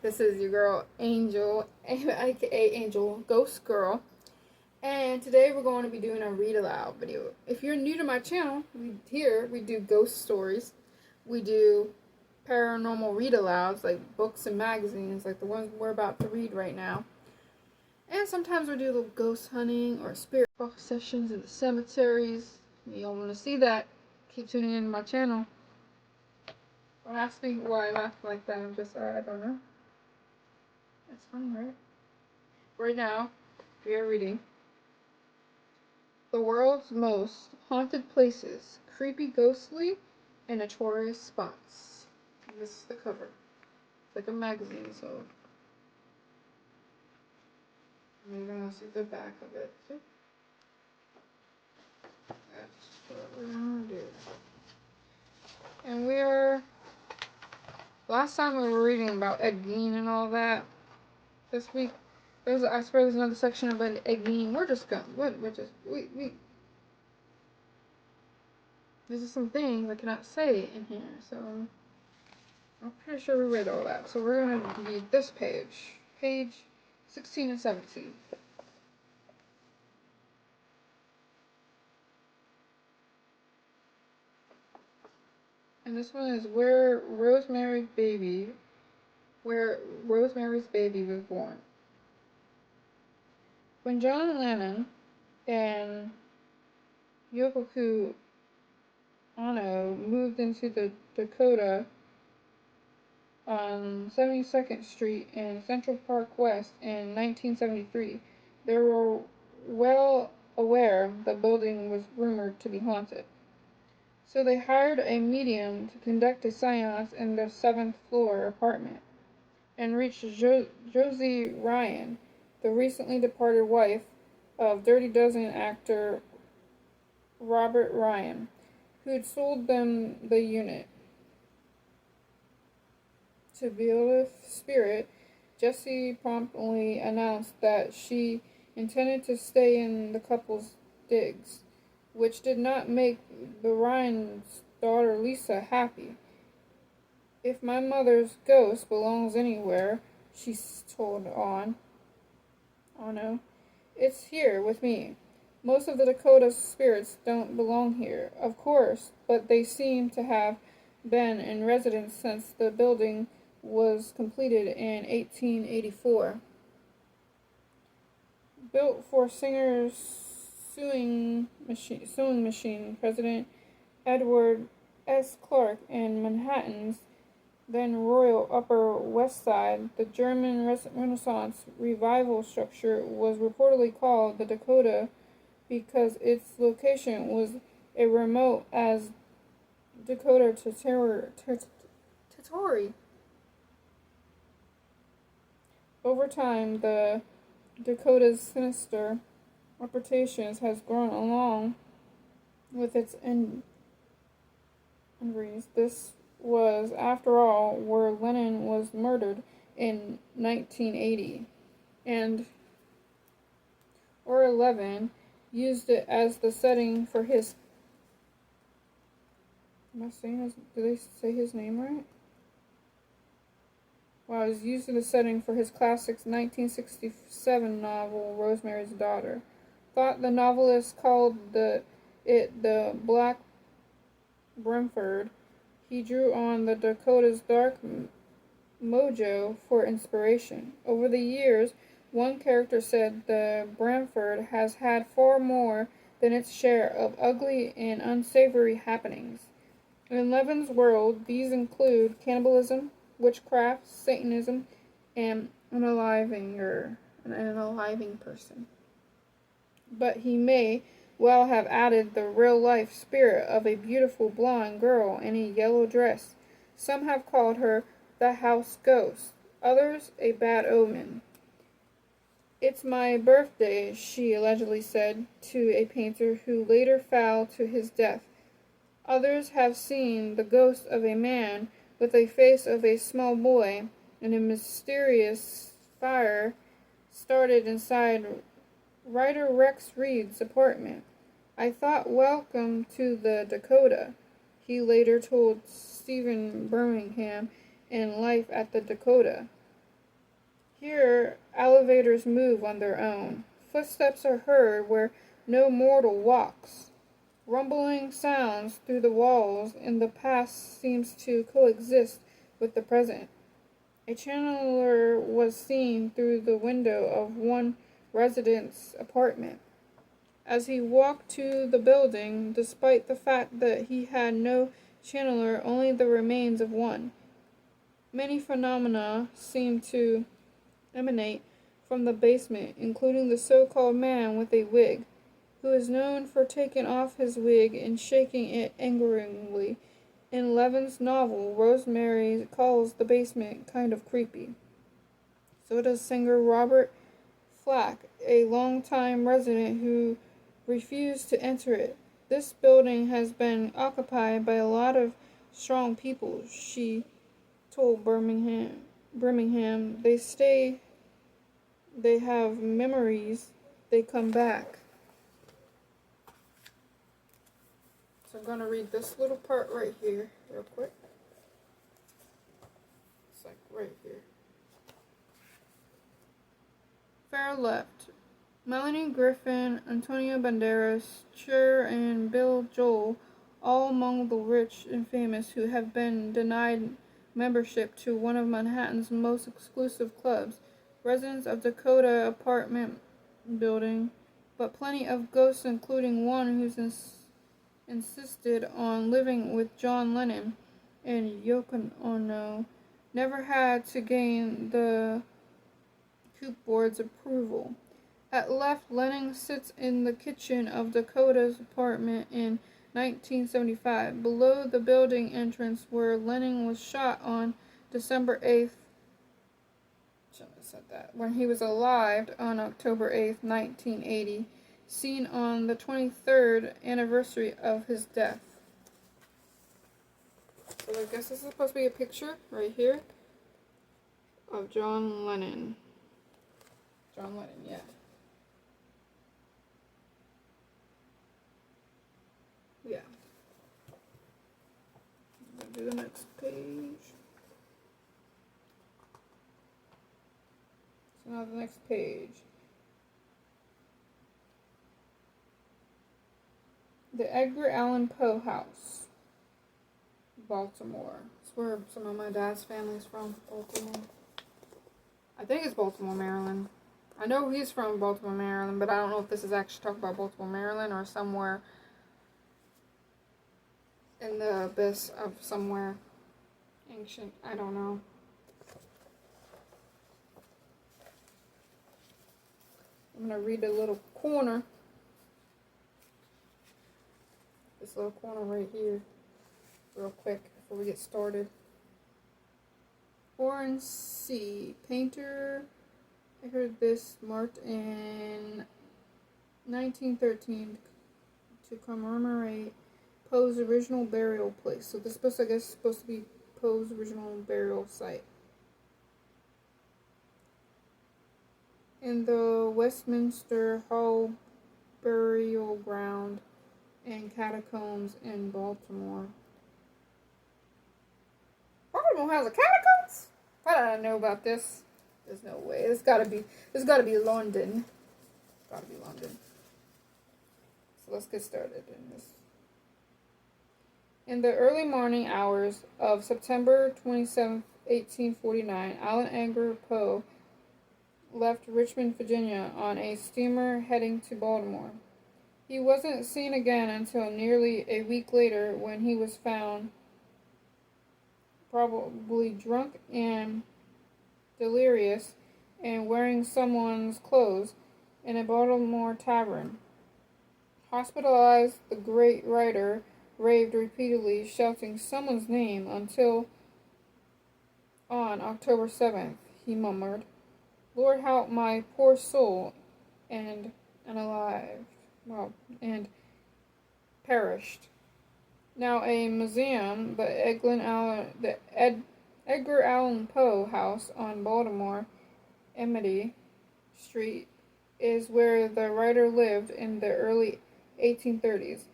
This is your girl Angel, aka Angel Ghost Girl, and today we're going to be doing a read aloud video. If you're new to my channel, we do ghost stories, we do paranormal read alouds like books and magazines, like the ones we're about to read right now. And sometimes we do little ghost hunting or spirit box sessions in the cemeteries. If y'all want to see that, keep tuning in to my channel. Don't ask me why I laugh like that. I don't know. That's funny, right? Right now, we are reading The World's Most Haunted Places, Creepy, Ghostly, and Notorious Spots. And this is the cover. It's like a magazine, so you're gonna see the back of it. That's what we're gonna do. And last time we were reading about Ed Gein and all that. This week, I swear there's another section about Ed Gein. We're just going, there's some things I cannot say in here, so I'm pretty sure we read all that. So we're going to read this page 16 and 17. And this one is where Rosemary's baby was born. When John Lennon and Yoko Ono moved into the Dakota on 72nd Street in Central Park West in 1973, they were well aware the building was rumored to be haunted. So they hired a medium to conduct a seance in their 7th floor apartment and reached Josie Ryan, the recently departed wife of Dirty Dozen actor Robert Ryan, who had sold them the unit. To Beowulf Spirit, Jessie promptly announced that she intended to stay in the couple's digs, which did not make the Ryan's daughter Lisa happy. "If my mother's ghost belongs anywhere," she told Ono, "it's here with me. Most of the Dakota spirits don't belong here, of course, but they seem to have been in residence since the building was completed in 1884. Built for Singer's sewing machine president Edward S. Clark in Manhattan's then Royal Upper West Side, the German Renaissance revival structure was reportedly called the Dakota because its location was as remote as Dakota Territory. Over time, the Dakota's sinister reputation has grown along with its injuries. This was, after all, where Lennon was murdered in 1980, and Orlevan used it as the setting for his. Did they say his name right? Well, it was used in the setting for his classic 1967 novel, Rosemary's Daughter. Thought the novelist called it the Black Brentford. He drew on the Dakota's dark mojo for inspiration. Over the years, one character said the Brentford has had far more than its share of ugly and unsavory happenings. In Levin's world, these include cannibalism, witchcraft, Satanism, and an unaliving person. But he may well have added the real-life spirit of a beautiful blonde girl in a yellow dress. Some have called her the house ghost, others a bad omen. "It's my birthday," she allegedly said to a painter who later fell to his death. Others have seen the ghost of a man with a face of a small boy, and a mysterious fire started inside writer Rex Reed's apartment. "I thought welcome to the Dakota," he later told Stephen Birmingham in Life at the Dakota. Here, elevators move on their own. Footsteps are heard where no mortal walks. Rumbling sounds through the walls in the past seems to coexist with the present. A channeler was seen through the window of one resident's apartment. As he walked to the building, despite the fact that he had no channeler, only the remains of one. Many phenomena seemed to emanate from the basement, including the so-called man with a wig, who is known for taking off his wig and shaking it angrily. In Levin's novel, Rosemary calls the basement kind of creepy. So does singer Robert Flack, a longtime resident who refused to enter it. This building has been occupied by a lot of strong people, she told Birmingham. They stay, they have memories, they come back. So I'm going to read this little part right here, real quick. It's like right here. Fair left. Melanie Griffin, Antonio Banderas, Cher, and Bill Joel, all among the rich and famous who have been denied membership to one of Manhattan's most exclusive clubs, residents of Dakota apartment building, but plenty of ghosts, including one who's insisted on living with John Lennon and Yoko Ono, never had to gain the Coop Board's approval. At left, Lennon sits in the kitchen of Dakota's apartment in 1975, below the building entrance where Lennon was shot on December 8th. Shouldn't have said that. When he was alive on October 8th, 1980, seen on the 23rd anniversary of his death. So I guess this is supposed to be a picture right here of John Lennon. John Lennon, yeah. Yeah. I'm going to do the next page. So now the next page. The Edgar Allan Poe House, Baltimore. That's where some of my dad's family's from, Baltimore. I think it's Baltimore, Maryland. I know he's from Baltimore, Maryland, but I don't know if this is actually talking about Baltimore, Maryland, or somewhere in the abyss of somewhere ancient. I don't know. I'm going to read a little corner. This little corner right here, real quick, before we get started. Warren C. Painter. I heard this marked in 1913 to commemorate Poe's original burial place. So this is supposed to be Poe's original burial site. In the Westminster Hall burial ground and catacombs in Baltimore. Baltimore has a catacombs? How did I know about this? There's no way. It's gotta be London. It's gotta be London. So let's get started in this. In the early morning hours of September 27, 1849, Allan Edgar Poe left Richmond, Virginia on a steamer heading to Baltimore. He wasn't seen again until nearly a week later, when he was found probably drunk and delirious and wearing someone's clothes in a Baltimore tavern. Hospitalized, the great writer raved repeatedly, shouting someone's name until on October 7th, he murmured, "Lord help my poor soul," and alive. Well, and perished. Now a museum, the Edgar Allan Poe House on Baltimore Amity Street, is where the writer lived in the early 1830s.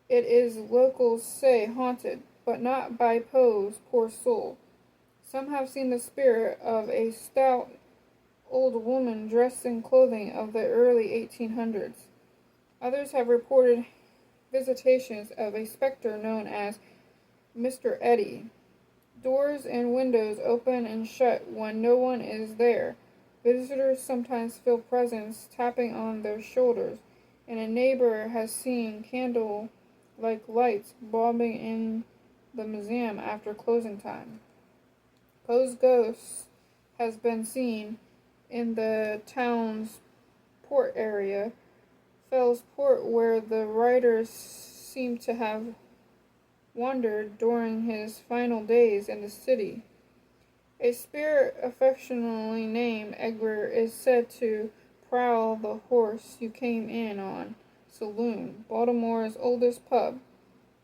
It is, locals say, haunted, but not by Poe's poor soul. Some have seen the spirit of a stout old woman dressed in clothing of the early 1800s. Others have reported visitations of a specter known as Mr. Eddy. Doors and windows open and shut when no one is there. Visitors sometimes feel presence tapping on their shoulders, and a neighbor has seen candle-like lights bobbing in the museum after closing time. Poe's ghost has been seen in the town's port area, Fells Port, where the writer seemed to have wandered during his final days in the city. A spirit affectionately named Edgar is said to prowl the Horse You Came In On saloon, Baltimore's oldest pub.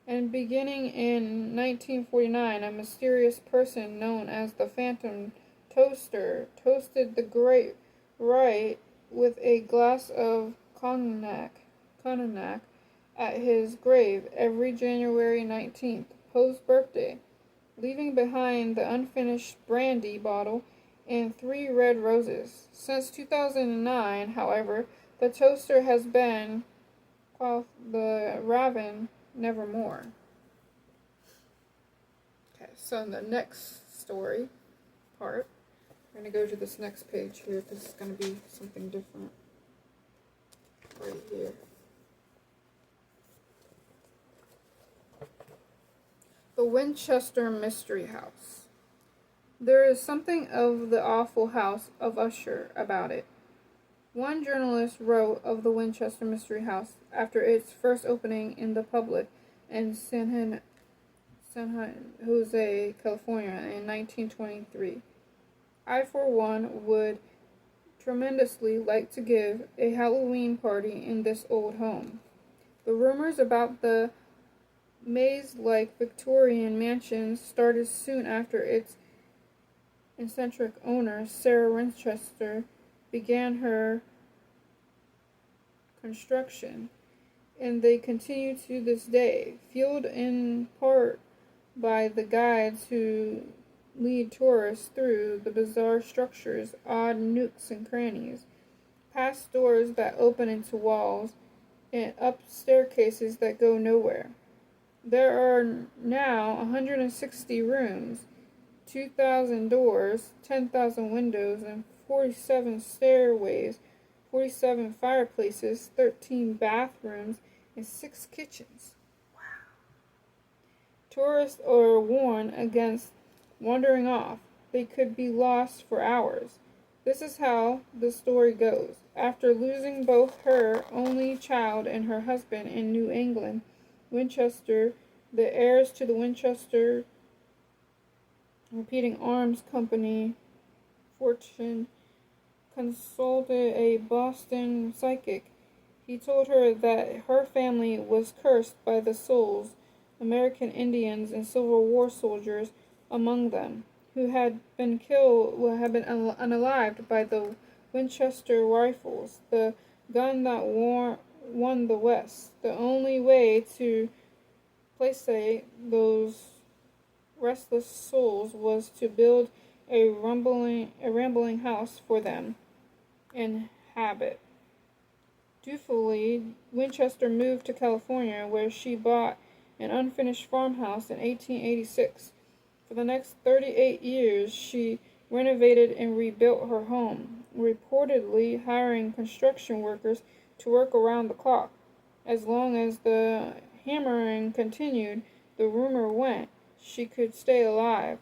And beginning in 1949, a mysterious person known as the Phantom Toaster toasted the great Wright with a glass of cognac at his grave every January 19th, Poe's birthday, leaving behind the unfinished brandy bottle and 3 red roses. Since 2009, however, the toaster has been off the Raven nevermore. Okay, so in the next story part, we're going to go to this next page here. This is going to be something different right here. The Winchester Mystery House. There is something of the awful house of Usher about it. One journalist wrote of the Winchester Mystery House after its first opening in the public in San Jose, California in 1923. I, for one, would tremendously like to give a Halloween party in this old home. The rumors about the maze-like Victorian mansion started soon after its eccentric owner, Sarah Winchester, began her construction, and they continue to this day, fueled in part by the guides who lead tourists through the bizarre structures, odd nooks and crannies, past doors that open into walls, and up staircases that go nowhere. There are now 160 rooms, 2,000 doors, 10,000 windows, and 47 stairways, 47 fireplaces, 13 bathrooms, and 6 kitchens. Wow. Tourists are warned against wandering off. They could be lost for hours. This is how the story goes. After losing both her only child and her husband in New England, Winchester, the heirs to the Winchester Repeating Arms Company fortune, consulted a Boston psychic. He told her that her family was cursed by the souls, American Indians and Civil War soldiers among them, who had been unalived by the Winchester rifles, the gun that won the West. The only way to placate those restless souls was to build a rambling house for them inhabit. Dutifully, Winchester moved to California, where she bought an unfinished farmhouse in 1886. For the next 38 years, she renovated and rebuilt her home, reportedly hiring construction workers to work around the clock. As long as the hammering continued, the rumor went, she could stay alive.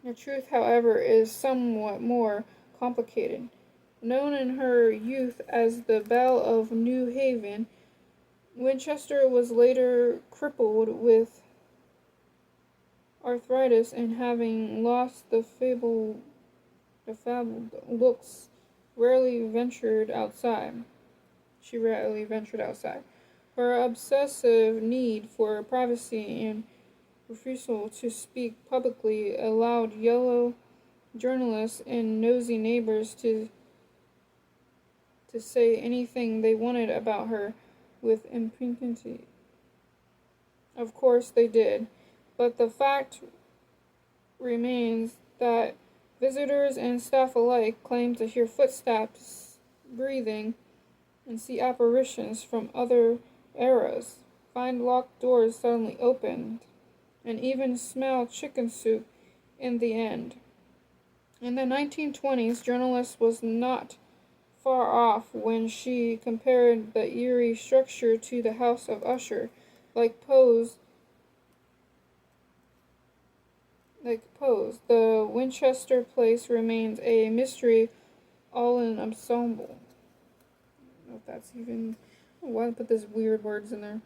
The truth, however, is somewhat more complicated. Known in her youth as the Belle of New Haven, Winchester was later crippled with arthritis, and having lost the fabled looks, rarely ventured outside. She rarely ventured outside. Her obsessive need for privacy and refusal to speak publicly allowed yellow journalists and nosy neighbors to say anything they wanted about her with impunity. Of course they did, but the fact remains that Visitors and staff alike claim to hear footsteps, breathing, and see apparitions from other eras, find locked doors suddenly opened, and even smell chicken soup in the end. In the 1920s, journalist was not far off when she compared the eerie structure to the House of Usher, like Poe's. The Winchester place remains a mystery all in ensemble. I don't know if that's even. Why put these weird words in there?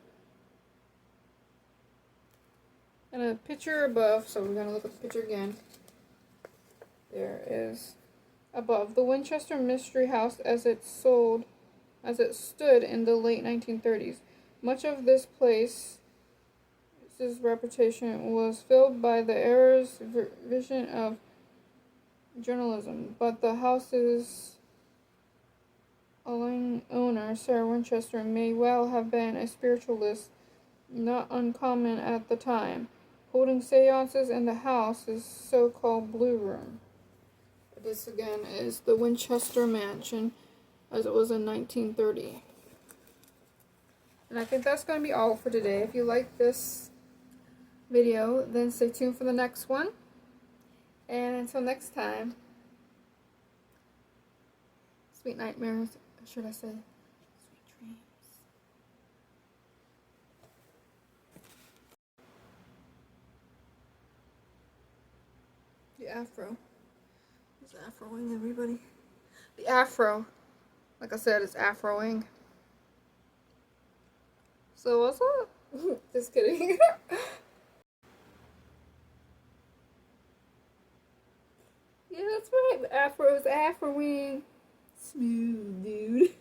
And a picture above, so we're going to look at the picture again. There is above the Winchester Mystery House as it stood in the late 1930s. Much of this place's reputation was filled by the era's vision of journalism, but the house's owner, Sarah Winchester, may well have been a spiritualist, not uncommon at the time, holding seances in the house's so-called Blue Room. This again is the Winchester Mansion as it was in 1930. And I think that's going to be all for today. If you like this video, then stay tuned for the next one. And until next time, sweet nightmares, should I say? Sweet dreams. The afro. It's afroing, everybody. The afro. Like I said, it's afroing. So what's up? Just kidding. Yeah, that's right. The afro is afroing. Smooth, dude.